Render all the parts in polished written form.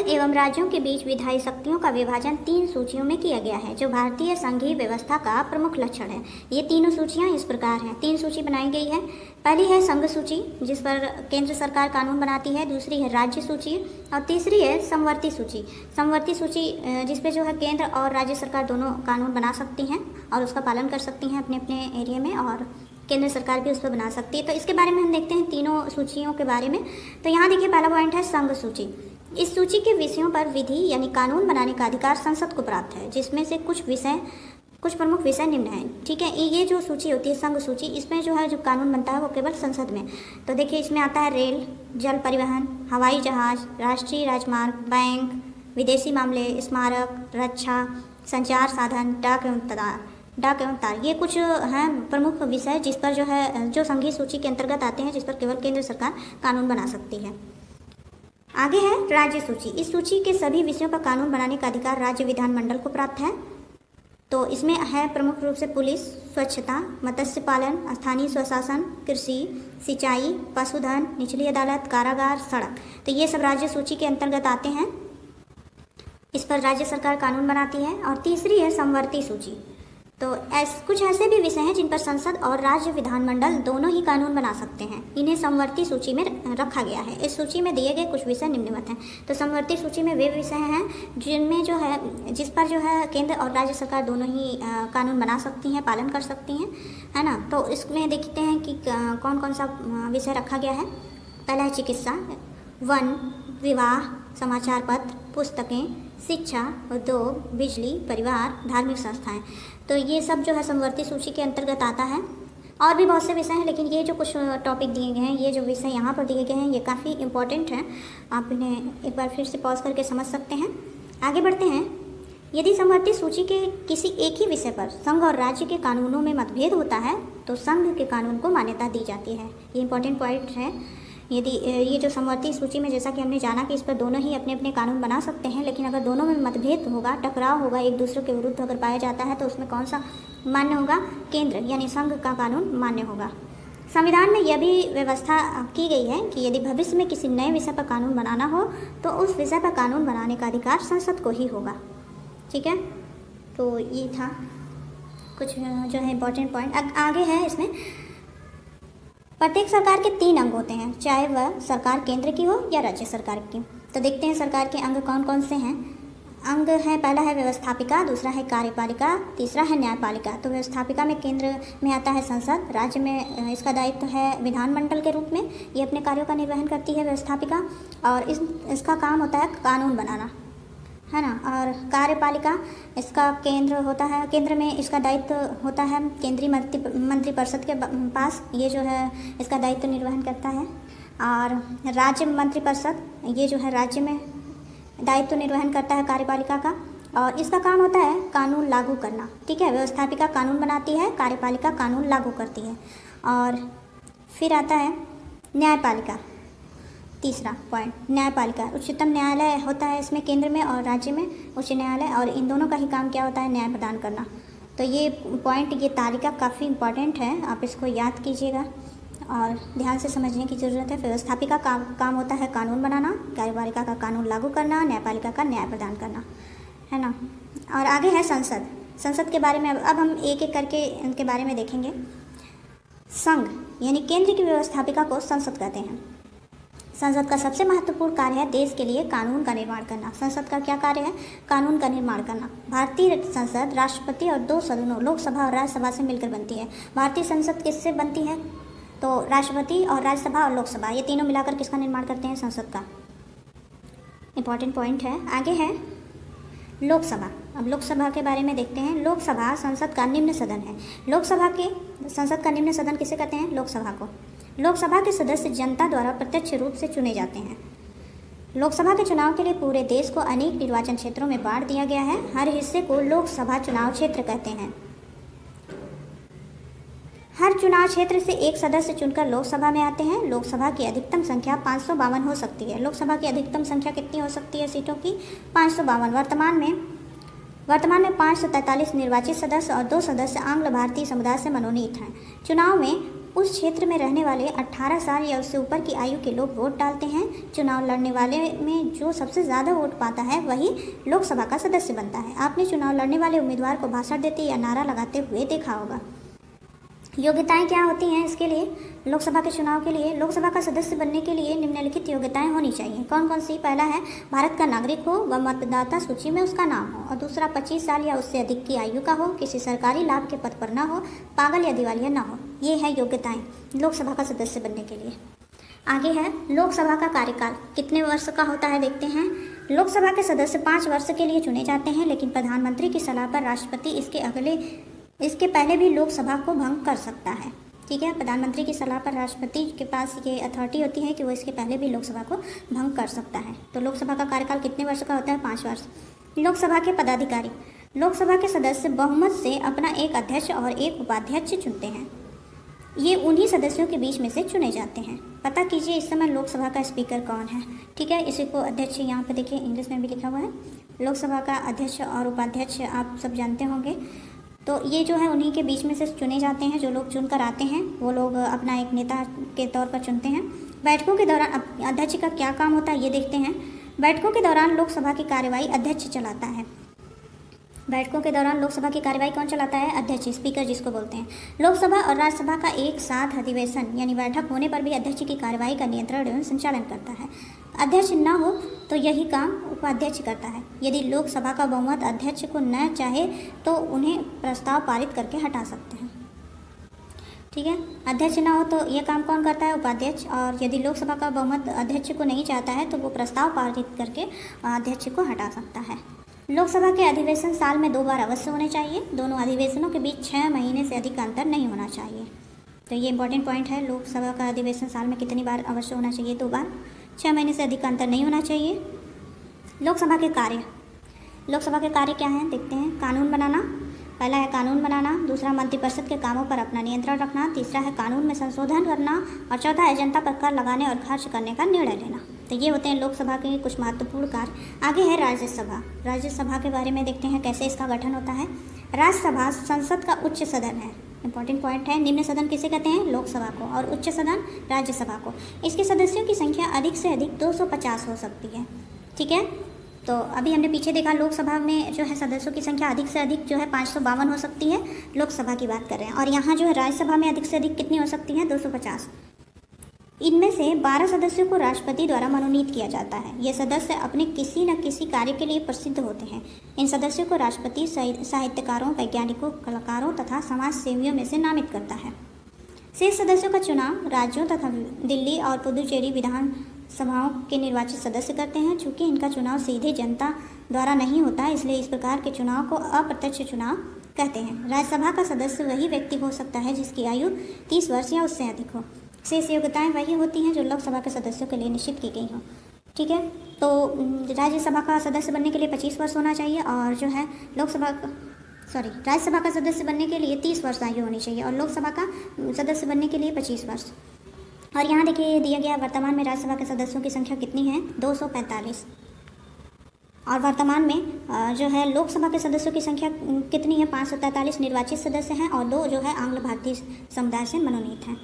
एवं राज्यों के बीच विधायी शक्तियों का विभाजन 3 सूचियों में किया गया है, जो भारतीय संघीय व्यवस्था का प्रमुख लक्षण है। ये तीनों सूचियाँ इस प्रकार हैं। 3 सूची बनाई गई है। पहली है संघ सूची, जिस पर केंद्र सरकार कानून बनाती है। दूसरी है राज्य सूची और तीसरी है समवर्ती सूची। समवर्ती सूची जिस पे जो है केंद्र और राज्य सरकार दोनों कानून बना सकती हैं और उसका पालन कर सकती हैं अपने अपने एरिया में, और केंद्र सरकार भी उस पर बना सकती है। तो इसके बारे में हम देखते हैं तीनों सूचियों के बारे में। तो यहाँ देखिए पहला पॉइंट है संघ सूची। इस सूची के विषयों पर विधि यानी कानून बनाने का अधिकार संसद को प्राप्त है, जिसमें से कुछ प्रमुख विषय निम्न हैं। ठीक है, ये जो सूची होती है संघ सूची, इसमें जो है जो कानून बनता है वो केवल संसद में। तो देखिए इसमें आता है रेल, जल परिवहन, हवाई जहाज, राष्ट्रीय राजमार्ग, बैंक, विदेशी मामले, स्मारक, रक्षा, संचार साधन, डाक एवं तार। ये कुछ हैं प्रमुख विषय जिस पर जो है जो संघीय सूची के अंतर्गत आते हैं, जिस पर केवल केंद्र सरकार कानून बना सकती है। आगे है राज्य सूची। इस सूची के सभी विषयों पर कानून बनाने का अधिकार राज्य विधानमंडल को प्राप्त है। तो इसमें है प्रमुख रूप से पुलिस, स्वच्छता, मत्स्य पालन, स्थानीय स्वशासन, कृषि, सिंचाई, पशुधन, निचली अदालत, कारागार, सड़क। तो ये सब राज्य सूची के अंतर्गत आते हैं। इस पर राज्य सरकार कानून बनाती है। और तीसरी है समवर्ती सूची। तो कुछ ऐसे भी विषय हैं जिन पर संसद और राज्य विधानमंडल दोनों ही कानून बना सकते हैं। इन्हें समवर्ती सूची में रखा गया है। इस सूची में दिए गए कुछ विषय निम्नलिखित हैं। तो समवर्ती सूची में वे विषय हैं जिनमें जो है जिस पर जो है केंद्र और राज्य सरकार दोनों ही कानून बना सकती हैं, पालन कर सकती हैं, है ना। तो इसमें देखते हैं कि कौन कौन सा विषय रखा गया है। पहला है चिकित्सा, वन, विवाह, समाचार पत्र, पुस्तकें, शिक्षा, उद्योग, बिजली, परिवार, धार्मिक संस्थाएं। तो ये सब जो है समवर्ती सूची के अंतर्गत आता है। और भी बहुत से विषय हैं, लेकिन ये जो कुछ टॉपिक दिए गए हैं, ये जो विषय यहाँ पर दिए गए हैं, ये काफ़ी इंपॉर्टेंट हैं। आप इन्हें एक बार फिर से पॉज करके समझ सकते हैं। आगे बढ़ते हैं। यदि समवर्ती सूची के किसी एक ही विषय पर संघ और राज्य के कानूनों में मतभेद होता है तो संघ के कानून को मान्यता दी जाती है। ये इंपॉर्टेंट पॉइंट है। यदि ये जो समवर्ती सूची में, जैसा कि हमने जाना कि इस पर दोनों ही अपने अपने कानून बना सकते हैं, लेकिन अगर दोनों में मतभेद होगा, टकराव होगा, एक दूसरे के विरुद्ध अगर पाया जाता है, तो उसमें कौन सा मान्य होगा? केंद्र यानी संघ का कानून मान्य होगा। संविधान में यह भी व्यवस्था की गई है कि यदि भविष्य में किसी नए विषय पर कानून बनाना हो तो उस विषय पर कानून बनाने का अधिकार संसद को ही होगा। ठीक है, तो ये था कुछ जो है इंपॉर्टेंट पॉइंट। आगे है इसमें प्रत्येक सरकार के 3 अंग होते हैं, चाहे वह सरकार केंद्र की हो या राज्य सरकार की। तो देखते हैं सरकार के अंग कौन कौन से हैं। अंग है, पहला है व्यवस्थापिका, दूसरा है कार्यपालिका, तीसरा है न्यायपालिका। तो व्यवस्थापिका में केंद्र में आता है संसद, राज्य में इसका दायित्व है विधानमंडल के रूप में, ये अपने कार्यों का निर्वहन करती है व्यवस्थापिका, और इसका काम होता है कानून बनाना, है ना। और कार्यपालिका इसका केंद्र होता है, केंद्र में इसका दायित्व होता है केंद्रीय मंत्रिपरिषद के पास, ये जो है इसका दायित्व निर्वहन करता है। और राज्य मंत्रिपरिषद ये जो है राज्य में दायित्व निर्वहन करता है कार्यपालिका का, और इसका काम होता है कानून लागू करना। ठीक है, व्यवस्थापिका कानून बनाती है, कार्यपालिका कानून लागू करती है। और फिर आता है न्यायपालिका, तीसरा पॉइंट न्यायपालिका। उच्चतम न्यायालय होता है इसमें केंद्र में और राज्य में उच्च न्यायालय, और इन दोनों का ही काम क्या होता है? न्याय प्रदान करना। तो ये पॉइंट, ये तालिका काफ़ी इंपॉर्टेंट है, आप इसको याद कीजिएगा और ध्यान से समझने की ज़रूरत है। व्यवस्थापिका का काम होता है कानून बनाना, कार्यपालिका का कानून लागू करना, न्यायपालिका का न्याय प्रदान करना, है ना। और आगे है संसद। संसद के बारे में अब हम एक एक करके इनके बारे में देखेंगे। संघ यानी केंद्र की व्यवस्थापिका को संसद कहते हैं। संसद का सबसे महत्वपूर्ण कार्य है देश के लिए कानून का निर्माण करना। संसद का क्या कार्य है? कानून का निर्माण करना। भारतीय संसद राष्ट्रपति और 2 सदनों लोकसभा और राज्यसभा से मिलकर बनती है। भारतीय संसद किससे बनती है? तो राष्ट्रपति और राज्यसभा और लोकसभा, ये तीनों मिलाकर किसका निर्माण करते हैं? संसद का। इंपॉर्टेंट पॉइंट है। आगे है लोकसभा। अब लोकसभा के बारे में देखते हैं। लोकसभा संसद का निम्न सदन है। संसद का निम्न सदन किसे कहते हैं? लोकसभा को। लोकसभा के सदस्य जनता द्वारा प्रत्यक्ष रूप से चुने जाते हैं। लोकसभा के चुनाव के लिए पूरे देश को अनेक निर्वाचन क्षेत्रों में बांट दिया गया है। हर हिस्से को लोकसभा चुनाव क्षेत्र कहते हैं। हर चुनाव क्षेत्र से एक सदस्य चुनकर लोकसभा में आते हैं। लोकसभा की अधिकतम संख्या 552 हो सकती है। लोकसभा की अधिकतम संख्या कितनी हो सकती है सीटों की? 552। वर्तमान में 543 निर्वाचित सदस्य और 2 सदस्य आंग्ल भारतीय समुदाय से मनोनीत हैं। चुनाव में उस क्षेत्र में रहने वाले 18 साल या उससे ऊपर की आयु के लोग वोट डालते हैं। चुनाव लड़ने वाले में जो सबसे ज़्यादा वोट पाता है वही लोकसभा का सदस्य बनता है। आपने चुनाव लड़ने वाले उम्मीदवार को भाषण देते या नारा लगाते हुए देखा होगा। योग्यताएं क्या होती हैं इसके लिए? लोकसभा के चुनाव के लिए लोकसभा का सदस्य बनने के लिए निम्नलिखित योग्यताएं होनी चाहिए। कौन कौन सी? पहला है भारत का नागरिक हो व मतदाता सूची में उसका नाम हो। और दूसरा 25 साल या उससे अधिक की आयु का हो, किसी सरकारी लाभ के पद पर न हो, पागल या दिवालिया न हो। ये है योग्यताएं लोकसभा का सदस्य बनने के लिए। आगे है लोकसभा का कार्यकाल कितने वर्ष का होता है, देखते हैं। लोकसभा के सदस्य 5 वर्ष के लिए चुने जाते हैं, लेकिन प्रधानमंत्री की सलाह पर राष्ट्रपति इसके पहले भी लोकसभा को भंग कर सकता है। ठीक है, प्रधानमंत्री की सलाह पर राष्ट्रपति के पास ये अथॉरिटी होती है कि वो इसके पहले भी लोकसभा को भंग कर सकता है। तो लोकसभा का कार्यकाल कितने वर्ष का होता है? 5 वर्ष। लोकसभा के पदाधिकारी लोकसभा के सदस्य बहुमत से अपना एक अध्यक्ष और एक उपाध्यक्ष चुनते हैं। ये उन्हीं सदस्यों के बीच में से चुने जाते हैं। पता कीजिए इस समय लोकसभा का स्पीकर कौन है। ठीक है, इसी को अध्यक्ष यहाँ पे देखिए इंग्लिश में भी लिखा हुआ है। लोकसभा का अध्यक्ष और उपाध्यक्ष आप सब जानते होंगे। तो ये जो है उन्हीं के बीच में से चुने जाते हैं। जो लोग चुनकर आते हैं वो लोग अपना एक नेता के तौर पर चुनते हैं। बैठकों के दौरान अध्यक्ष का क्या काम होता है ये देखते हैं। बैठकों के दौरान लोकसभा की कार्यवाही अध्यक्ष चलाता है। बैठकों के दौरान लोकसभा की कार्यवाही कौन चलाता है? अध्यक्ष, स्पीकर जिसको बोलते हैं। लोकसभा और राज्यसभा का एक साथ अधिवेशन यानी बैठक होने पर भी अध्यक्ष की कार्यवाही का नियंत्रण एवं संचालन करता है। अध्यक्ष न हो तो यही काम उपाध्यक्ष करता है। यदि लोकसभा का बहुमत अध्यक्ष को न चाहे तो उन्हें प्रस्ताव पारित करके हटा सकते हैं। ठीक है, अध्यक्ष न हो तो यह काम कौन करता है? उपाध्यक्ष। और यदि लोकसभा का बहुमत अध्यक्ष को नहीं चाहता है तो वो प्रस्ताव पारित करके अध्यक्ष को हटा सकता है। लोकसभा के अधिवेशन साल में 2 बार अवश्य होने चाहिए। दोनों अधिवेशनों के बीच 6 महीने से अधिक का अंतर नहीं होना चाहिए। तो ये इंपॉर्टेंट पॉइंट है। लोकसभा का अधिवेशन साल में कितनी बार अवश्य होना चाहिए? 2 बार। 6 महीने से अधिक का अंतर नहीं होना चाहिए। लोकसभा के कार्य क्या हैं देखते हैं। कानून बनाना, पहला है कानून बनाना। दूसरा मंत्रिपरिषद के कामों पर अपना नियंत्रण रखना। तीसरा है कानून में संशोधन करना। और चौथा है जनता पर कर लगाने और खर्च करने का निर्णय लेना। तो ये होते हैं लोकसभा के कुछ महत्वपूर्ण कार्य। आगे है राज्यसभा। राज्यसभा के बारे में देखते हैं कैसे इसका गठन होता है। राज्यसभा संसद का उच्च सदन है। इंपॉर्टेंट पॉइंट है। निम्न सदन किसे कहते हैं? लोकसभा को। और उच्च सदन राज्यसभा को। इसके सदस्यों की संख्या अधिक से अधिक 250 हो सकती है। ठीक है, तो अभी हमने पीछे देखा लोकसभा में जो है सदस्यों की संख्या अधिक से अधिक जो है 552 हो सकती है। लोकसभा की बात कर रहे हैं। और यहाँ जो है राज्यसभा में अधिक से अधिक कितनी हो सकती है? 250। इनमें से 12 सदस्यों को राष्ट्रपति द्वारा मनोनीत किया जाता है। ये सदस्य अपने किसी न किसी कार्य के लिए प्रसिद्ध होते हैं। इन सदस्यों को राष्ट्रपति साहित्यकारों, वैज्ञानिकों, कलाकारों तथा समाज सेवियों में से नामित करता है। शेष सदस्यों का चुनाव राज्यों तथा दिल्ली और पुदुचेरी विधान सभाओं के निर्वाचित सदस्य करते हैं। चूँकि इनका चुनाव सीधे जनता द्वारा नहीं होता, इसलिए इस प्रकार के चुनाव को अप्रत्यक्ष चुनाव कहते हैं। राज्यसभा का सदस्य वही व्यक्ति हो सकता है जिसकी आयु 30 वर्ष या उससे अधिक हो। शेष योग्यताएं वही होती हैं जो लोकसभा के सदस्यों के लिए निश्चित की गई हों। ठीक है, तो राज्यसभा का सदस्य बनने के लिए 25 वर्ष होना चाहिए। और जो है राज्यसभा का सदस्य बनने के लिए 30 वर्ष आयु होनी चाहिए। और लोकसभा का सदस्य बनने के लिए 25 वर्ष। और यहाँ देखिए दिया गया वर्तमान में राज्यसभा के सदस्यों की संख्या कितनी है? 245। और वर्तमान में जो है लोकसभा के सदस्यों की संख्या कितनी है? 543 निर्वाचित सदस्य हैं और 2 जो है आंग्ल भारतीय समुदाय से मनोनीत हैं।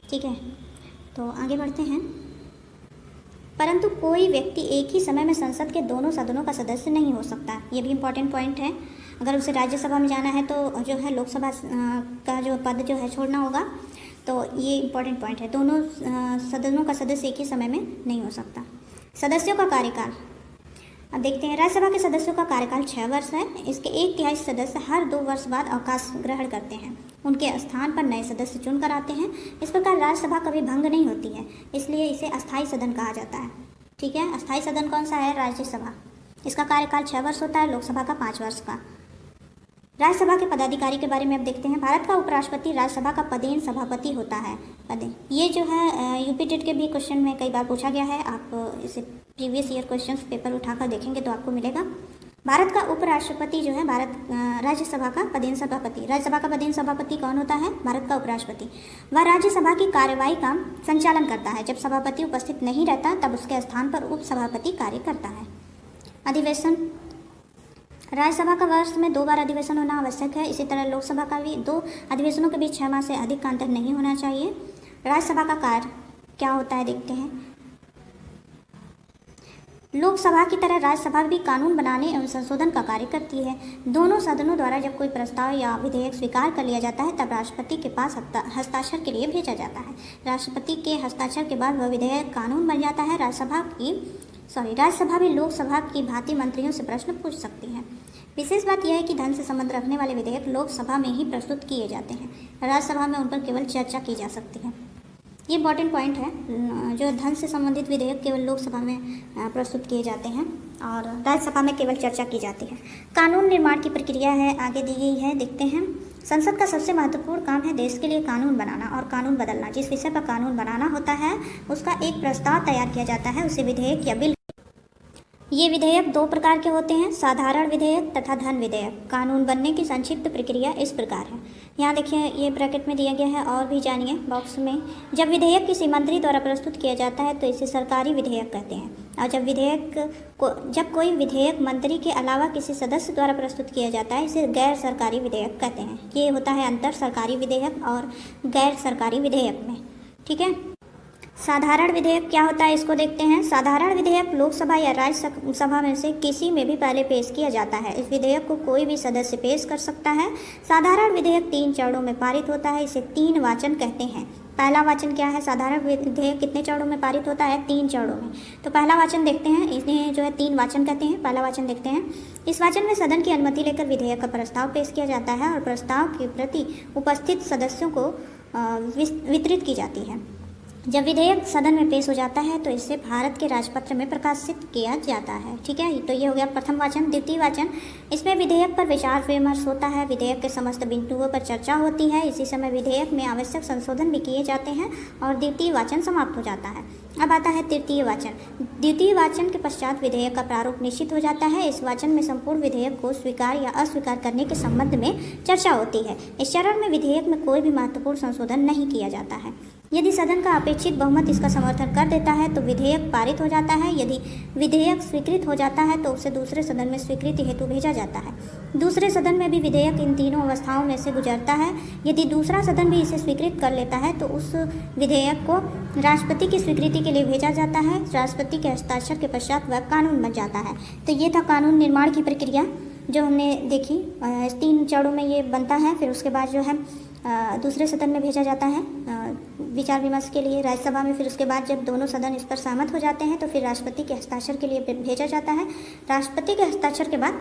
ठीक है, तो आगे बढ़ते हैं। परंतु कोई व्यक्ति एक ही समय में संसद के दोनों सदनों का सदस्य नहीं हो सकता। ये भी इम्पोर्टेंट पॉइंट है। अगर उसे राज्यसभा में जाना है तो जो है लोकसभा का जो पद जो है छोड़ना होगा। तो ये इम्पोर्टेंट पॉइंट है। दोनों सदनों का सदस्य एक ही समय में नहीं हो सकता। सदस्यों का कार्यकाल अब देखते हैं। राज्यसभा के सदस्यों का कार्यकाल 6 वर्ष है। इसके 1/3 सदस्य हर 2 वर्ष बाद अवकाश ग्रहण करते हैं। उनके स्थान पर नए सदस्य चुनकर आते हैं। इस प्रकार राज्यसभा कभी भंग नहीं होती है, इसलिए इसे अस्थायी सदन कहा जाता है। ठीक है, अस्थायी सदन कौन सा है? राज्यसभा। इसका कार्यकाल 6 वर्ष होता है, लोकसभा का 5 वर्ष का। राज्यसभा के पदाधिकारी के बारे में अब देखते हैं। भारत का उपराष्ट्रपति राज्यसभा का पदेन सभापति होता है। ये जो है यूपी टेट के भी क्वेश्चन में कई बार पूछा गया है। आप इसे प्रीवियस ईयर क्वेश्चंस पेपर उठाकर देखेंगे तो आपको मिलेगा। भारत का उपराष्ट्रपति जो है राज्यसभा का पदेन सभापति। राज्यसभा का पदेन सभापति कौन होता है? भारत का उपराष्ट्रपति। वह राज्यसभा की कार्यवाही का संचालन करता है। जब सभापति उपस्थित नहीं रहता तब उसके स्थान पर उपसभापति कार्य करता है। अधिवेशन राज्यसभा का वर्ष में 2 बार अधिवेशन होना आवश्यक है। इसी तरह लोकसभा का भी 2 अधिवेशनों के बीच 6 माह से अधिक का अंतर नहीं होना चाहिए। राज्यसभा का कार्य क्या होता है देखते हैं। लोकसभा की तरह राज्यसभा भी कानून बनाने एवं संशोधन का कार्य करती है। दोनों सदनों द्वारा जब कोई प्रस्ताव या विधेयक स्वीकार कर लिया जाता है तब राष्ट्रपति के पास हस्ताक्षर के लिए भेजा जाता है। राष्ट्रपति के हस्ताक्षर के बाद वह विधेयक कानून बन जाता है। राज्यसभा भी लोकसभा की भांति मंत्रियों से प्रश्न पूछ सकती है। विशेष बात यह है कि धन से संबंध रखने वाले विधेयक लोकसभा में ही प्रस्तुत किए जाते हैं। राज्यसभा में उन पर केवल चर्चा की जा सकती है। ये इंपॉर्टेंट पॉइंट है, जो धन से संबंधित विधेयक केवल लोकसभा में प्रस्तुत किए जाते हैं और राज्यसभा में केवल चर्चा की जाती है। कानून निर्माण की प्रक्रिया है आगे दी गई है, देखते हैं। संसद का सबसे महत्वपूर्ण काम है देश के लिए कानून बनाना और कानून बदलना। जिस विषय पर कानून बनाना होता है उसका एक प्रस्ताव तैयार किया जाता है, उसे विधेयक या बिल। ये विधेयक 2 प्रकार के होते हैं, साधारण विधेयक तथा धन विधेयक। कानून बनने की संक्षिप्त प्रक्रिया इस प्रकार है। यहाँ देखिए ये ब्रैकेट में दिया गया है और भी जानिए बॉक्स में। जब विधेयक किसी मंत्री द्वारा प्रस्तुत किया जाता है तो इसे सरकारी विधेयक कहते हैं, और जब कोई विधेयक मंत्री के अलावा किसी सदस्य द्वारा प्रस्तुत किया जाता है इसे गैर सरकारी विधेयक कहते हैं। ये होता है अंतर सरकारी विधेयक और गैर सरकारी विधेयक में, ठीक है। साधारण विधेयक क्या होता है इसको देखते हैं। साधारण विधेयक लोकसभा या राज्यसभा में से किसी में भी पहले पेश किया जाता है। इस विधेयक को कोई भी सदस्य पेश कर सकता है। साधारण विधेयक 3 चरणों में पारित होता है, इसे 3 वाचन कहते हैं। पहला वाचन क्या है, साधारण विधेयक कितने चरणों में पारित होता है, 3 चरणों में। तो पहला वाचन देखते हैं, इन्हें जो है 3 वाचन कहते हैं। पहला वाचन देखते हैं। इस वाचन में सदन की अनुमति लेकर विधेयक का प्रस्ताव पेश किया जाता है और प्रस्ताव की प्रति उपस्थित सदस्यों को वितरित की जाती है। जब विधेयक सदन में पेश हो जाता है तो इसे भारत के राजपत्र में प्रकाशित किया जाता है, ठीक है। तो ये हो गया प्रथम वाचन। द्वितीय वाचन, इसमें विधेयक पर विचार विमर्श होता है, विधेयक के समस्त बिंदुओं पर चर्चा होती है। इसी समय विधेयक में आवश्यक संशोधन भी किए जाते हैं और द्वितीय वाचन समाप्त हो जाता है। अब आता है तृतीय वाचन। द्वितीय वाचन के पश्चात विधेयक का प्रारूप निश्चित हो जाता है। इस वाचन में संपूर्ण विधेयक को स्वीकार या अस्वीकार करने के संबंध में चर्चा होती है। इस चरण में विधेयक में कोई भी महत्वपूर्ण संशोधन नहीं किया जाता है। यदि सदन का अपेक्षित बहुमत इसका समर्थन कर देता है तो विधेयक पारित हो जाता है। यदि विधेयक स्वीकृत हो जाता है तो उसे दूसरे सदन में स्वीकृति हेतु भेजा जाता है। दूसरे सदन में भी विधेयक इन तीनों अवस्थाओं में से गुजरता है। यदि दूसरा सदन भी इसे स्वीकृत कर लेता है तो उस विधेयक को राष्ट्रपति की स्वीकृति के लिए भेजा जाता है। राष्ट्रपति के हस्ताक्षर के पश्चात वह कानून बन जाता है। तो ये था कानून निर्माण की प्रक्रिया जो हमने देखी। 3 चरणों में ये बनता है। फिर उसके बाद जो है दूसरे सदन में भेजा जाता है विचार विमर्श के लिए राज्यसभा में। फिर उसके बाद जब दोनों सदन इस पर सहमत हो जाते हैं तो फिर राष्ट्रपति के हस्ताक्षर के लिए भेजा जाता है। राष्ट्रपति के हस्ताक्षर के बाद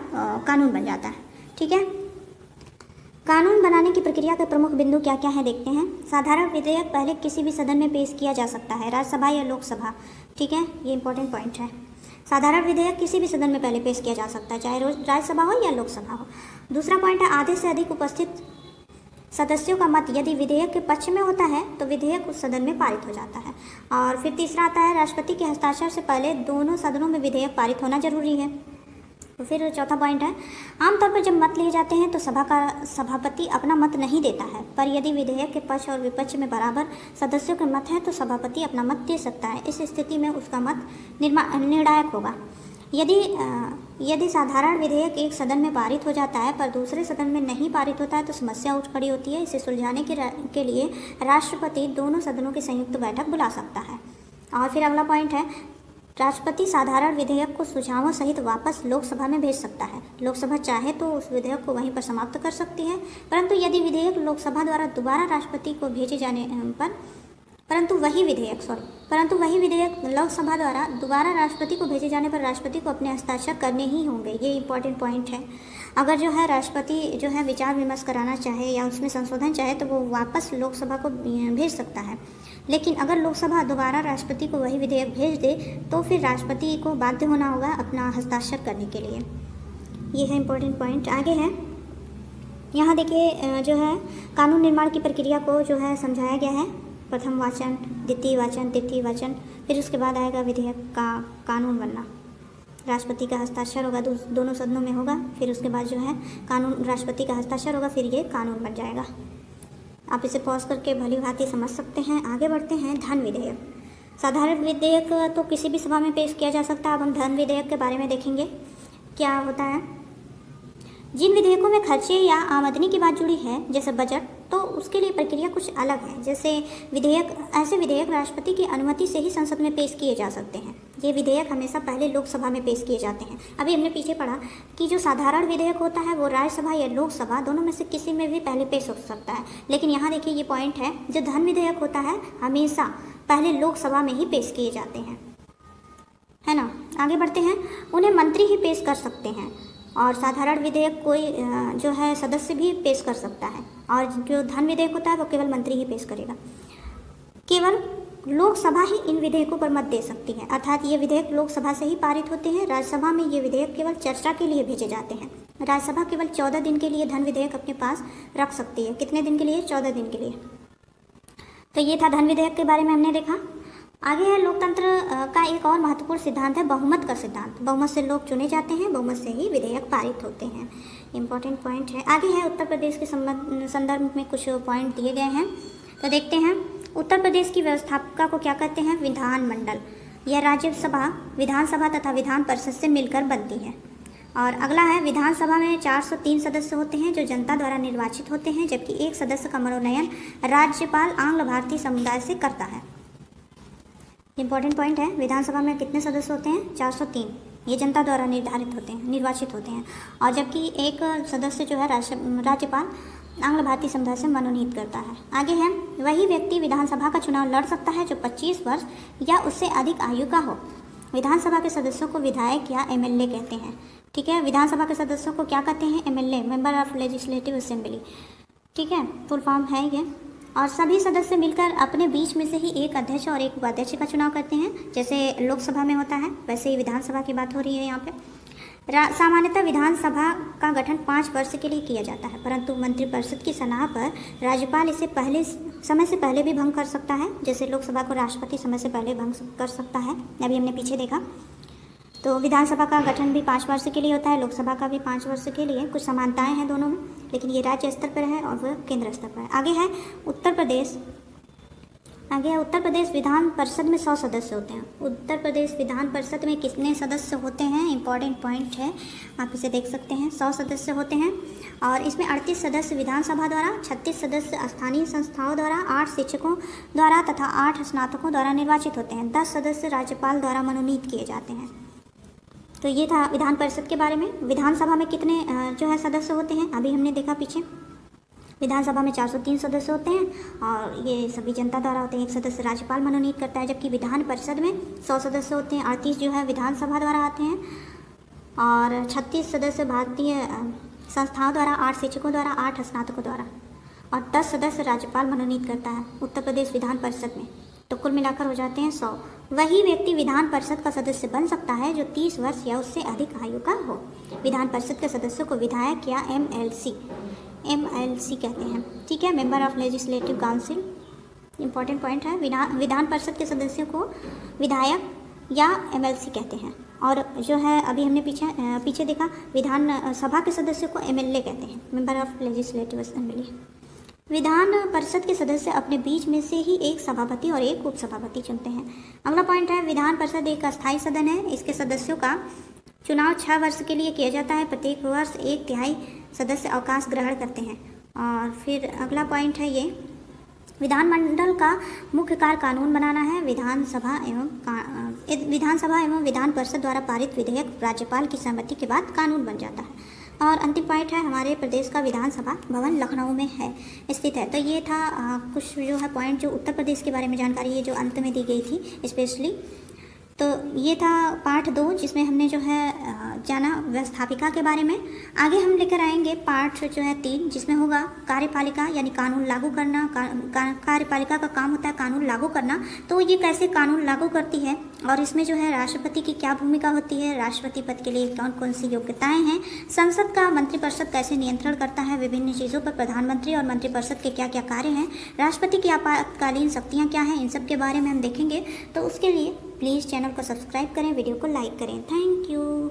कानून बन जाता है, ठीक है। कानून बनाने की प्रक्रिया के प्रमुख बिंदु क्या क्या है देखते हैं। साधारण विधेयक पहले किसी भी सदन में पेश किया जा सकता है, राज्यसभा या लोकसभा, ठीक है। ये इंपॉर्टेंट पॉइंट है। साधारण विधेयक किसी भी सदन में पहले पेश किया जा सकता है, चाहे राज्यसभा हो या लोकसभा हो। दूसरा पॉइंट है आधे से अधिक उपस्थित सदस्यों का मत यदि विधेयक के पक्ष में होता है तो विधेयक उस सदन में पारित हो जाता है। और फिर तीसरा आता है राष्ट्रपति के हस्ताक्षर से पहले दोनों सदनों में विधेयक पारित होना जरूरी है। तो फिर चौथा पॉइंट है आमतौर पर जब मत लिए जाते हैं तो सभा का सभापति अपना मत नहीं देता है, पर यदि विधेयक के पक्ष और विपक्ष में बराबर सदस्यों के मत है तो सभापति अपना मत दे सकता है। इस स्थिति में उसका मत निर्णायक होगा। यदि साधारण विधेयक एक सदन में पारित हो जाता है पर दूसरे सदन में नहीं पारित होता है तो समस्या उठ खड़ी होती है। इसे सुलझाने के लिए राष्ट्रपति दोनों सदनों की संयुक्त बैठक बुला सकता है। और फिर अगला पॉइंट है राष्ट्रपति साधारण विधेयक को सुझावों सहित वापस लोकसभा में भेज सकता है। लोकसभा चाहे तो उस विधेयक को वहीं पर समाप्त कर सकती है, परंतु यदि विधेयक लोकसभा द्वारा दोबारा राष्ट्रपति को भेजे जाने पर परंतु वही विधेयक लोकसभा द्वारा दोबारा राष्ट्रपति को भेजे जाने पर राष्ट्रपति को अपने हस्ताक्षर करने ही होंगे। ये इंपॉर्टेंट पॉइंट है। अगर जो है राष्ट्रपति जो है विचार विमर्श कराना चाहे या उसमें संशोधन चाहे तो वो वापस लोकसभा को भेज सकता है, लेकिन अगर लोकसभा दोबारा राष्ट्रपति को वही विधेयक भेज दे तो फिर राष्ट्रपति को बाध्य होना होगा अपना हस्ताक्षर करने के लिए। ये है इंपॉर्टेंट पॉइंट। आगे है यहाँ देखिए जो है कानून निर्माण की प्रक्रिया को जो है समझाया गया है। प्रथम वाचन, द्वितीय वाचन, तृतीय वाचन, फिर उसके बाद आएगा विधेयक का कानून बनना। राष्ट्रपति का हस्ताक्षर होगा, दोनों सदनों में होगा। फिर उसके बाद जो है कानून राष्ट्रपति का हस्ताक्षर होगा, फिर ये कानून बन जाएगा। आप इसे पॉज करके भली भांति समझ सकते हैं। आगे बढ़ते हैं धन विधेयक। साधारण विधेयक तो किसी भी सभा में पेश किया जा सकता है। अब हम धन विधेयक के बारे में देखेंगे क्या होता है। जिन विधेयकों में खर्चे या आमदनी की बात जुड़ी है जैसे बजट, तो उसके लिए प्रक्रिया कुछ अलग है। जैसे ऐसे विधेयक राष्ट्रपति की अनुमति से ही संसद में पेश किए जा सकते हैं। ये विधेयक हमेशा पहले लोकसभा में पेश किए जाते हैं। अभी हमने पीछे पढ़ा कि जो साधारण विधेयक होता है वो राज्यसभा या लोकसभा दोनों में से किसी में भी पहले पेश हो सकता है। लेकिन यहाँ देखिए ये पॉइंट है, जो धन विधेयक होता है हमेशा पहले लोकसभा में ही पेश किए जाते हैं, है ना। आगे बढ़ते हैं। उन्हें मंत्री ही पेश कर सकते हैं और साधारण विधेयक कोई जो है सदस्य भी पेश कर सकता है, और जो धन विधेयक होता है वो केवल मंत्री ही पेश करेगा। केवल लोकसभा ही इन विधेयकों पर मत दे सकती है, अर्थात ये विधेयक लोकसभा से ही पारित होते हैं। राज्यसभा में ये विधेयक केवल चर्चा के लिए भेजे जाते हैं। राज्यसभा केवल 14 दिन के लिए धन विधेयक अपने पास रख सकती है। कितने दिन के लिए? 14 दिन के लिए। तो ये था धन विधेयक के बारे में हमने देखा। आगे है लोकतंत्र का एक और महत्वपूर्ण सिद्धांत है बहुमत का सिद्धांत। बहुमत से लोग चुने जाते हैं, बहुमत से ही विधेयक पारित होते हैं। इंपॉर्टेंट पॉइंट है। आगे है उत्तर प्रदेश के संदर्भ में कुछ पॉइंट दिए गए हैं, तो देखते हैं। उत्तर प्रदेश की व्यवस्थापिका को क्या कहते हैं? विधानमंडल। यह राज्यसभा, विधानसभा तथा विधान परिषद से मिलकर बनती है। और अगला है, विधानसभा में 403 सदस्य होते हैं जो जनता द्वारा निर्वाचित होते हैं, जबकि एक सदस्य का मनोनयन राज्यपाल आंग्ल भारतीय समुदाय से करता है। इंपॉर्टेंट पॉइंट है, विधानसभा में कितने सदस्य होते हैं? 403। ये जनता द्वारा निर्वाचित होते हैं, और जबकि एक सदस्य जो है राज्यपाल आंग्ल भारतीय समुदाय से मनोनीत करता है। आगे है, वही व्यक्ति विधानसभा का चुनाव लड़ सकता है जो 25 वर्ष या उससे अधिक आयु का हो। विधानसभा के सदस्यों को विधायक या एमएलए कहते हैं। ठीक है, विधानसभा के सदस्यों को क्या कहते हैं? MLA, member of legislative assembly. ठीक है, फुल फॉर्म है ये। और सभी सदस्य मिलकर अपने बीच में से ही एक अध्यक्ष और एक उपाध्यक्ष का चुनाव करते हैं, जैसे लोकसभा में होता है वैसे ही विधानसभा की बात हो रही है यहाँ पे। सामान्यतः विधानसभा का गठन 5 वर्ष के लिए किया जाता है, परंतु मंत्रिपरिषद की सलाह पर राज्यपाल इसे समय से पहले भी भंग कर सकता है, जैसे लोकसभा को राष्ट्रपति समय से पहले भंग कर सकता है। अभी हमने पीछे देखा। तो विधानसभा का गठन भी 5 वर्ष के लिए होता है, लोकसभा का भी 5 वर्ष के लिए। कुछ समानताएं हैं दोनों में, लेकिन ये राज्य स्तर पर है और वह केंद्र स्तर पर है। आगे है उत्तर प्रदेश विधान परिषद में 100 सदस्य होते हैं। उत्तर प्रदेश विधान परिषद में कितने सदस्य होते हैं? इंपॉर्टेंट पॉइंट है, आप इसे देख सकते हैं। 100 सदस्य होते हैं, और इसमें 38 सदस्य विधानसभा द्वारा, 36 सदस्य स्थानीय संस्थाओं द्वारा, 8 शिक्षकों द्वारा तथा 8 स्नातकों द्वारा निर्वाचित होते हैं। 10 सदस्य राज्यपाल द्वारा मनोनीत किए जाते हैं। तो ये था विधान परिषद के बारे में। विधानसभा में कितने जो है सदस्य होते हैं? अभी हमने देखा पीछे। विधानसभा में 403 सदस्य होते हैं, और ये सभी जनता द्वारा होते हैं। एक सदस्य राज्यपाल मनोनीत करता है, जबकि विधान परिषद में 100 सदस्य होते हैं। 38 जो है विधानसभा द्वारा आते हैं, और 36 सदस्य भारतीय संस्थाओं द्वारा, 8 शिक्षकों द्वारा, 8 स्नातकों द्वारा, और 10 सदस्य राज्यपाल मनोनीत करता है उत्तर प्रदेश विधान परिषद में। तो कुल मिलाकर हो जाते हैं 100। वही व्यक्ति विधान परिषद का सदस्य बन सकता है जो 30 वर्ष या उससे अधिक आयु का हो। विधान परिषद के सदस्यों को विधायक या एमएलसी कहते हैं। ठीक है, member of legislative council. Important point है, विधान परिषद के सदस्यों को विधायक या एमएलसी कहते हैं। और जो है अभी हमने पीछे देखा, विधान सभा के सदस्यों को एमएलए कहते हैं, member of legislative assembly. Vidhan Parishad के सदस्य अपने बीच में से ही एक सभापति और एक उपसभापति चुनते हैं। अगला पॉइंट है, विधान परिषद एक अस्थायी सदन है। इसके सदस्यों का चुनाव 6 वर्ष के लिए किया जाता है। प्रत्येक वर्ष 1/3 सदस्य अवकाश ग्रहण करते हैं। और फिर अगला पॉइंट है ये, विधानमंडल का मुख्य कार्य कानून बनाना है। विधानसभा एवं विधान परिषद द्वारा पारित विधेयक राज्यपाल की सहमति के बाद कानून बन जाता है। और अंतिम पॉइंट है, हमारे प्रदेश का विधानसभा भवन लखनऊ में है स्थित है। तो ये था कुछ जो है पॉइंट जो उत्तर प्रदेश के बारे में जानकारी है जो अंत में दी गई थी स्पेशली। तो ये था पार्ट 2, जिसमें हमने जो है जाना व्यवस्थापिका के बारे में। आगे हम लेकर आएंगे पार्ट जो है 3, जिसमें होगा कार्यपालिका यानी कानून लागू करना। कार्यपालिका का काम होता है कानून लागू करना, तो ये कैसे कानून लागू करती है, और इसमें जो है राष्ट्रपति की क्या भूमिका होती है, राष्ट्रपति पद के लिए कौन कौन सी योग्यताएं हैं, संसद का मंत्रिपरिषद कैसे नियंत्रण करता है विभिन्न चीज़ों पर, प्रधानमंत्री और मंत्रिपरिषद के क्या क्या कार्य हैं, राष्ट्रपति की आपातकालीन शक्तियाँ क्या हैं, इन सब के बारे में हम देखेंगे। तो उसके लिए प्लीज़ चैनल को सब्सक्राइब करें, वीडियो को लाइक करें। Thank you.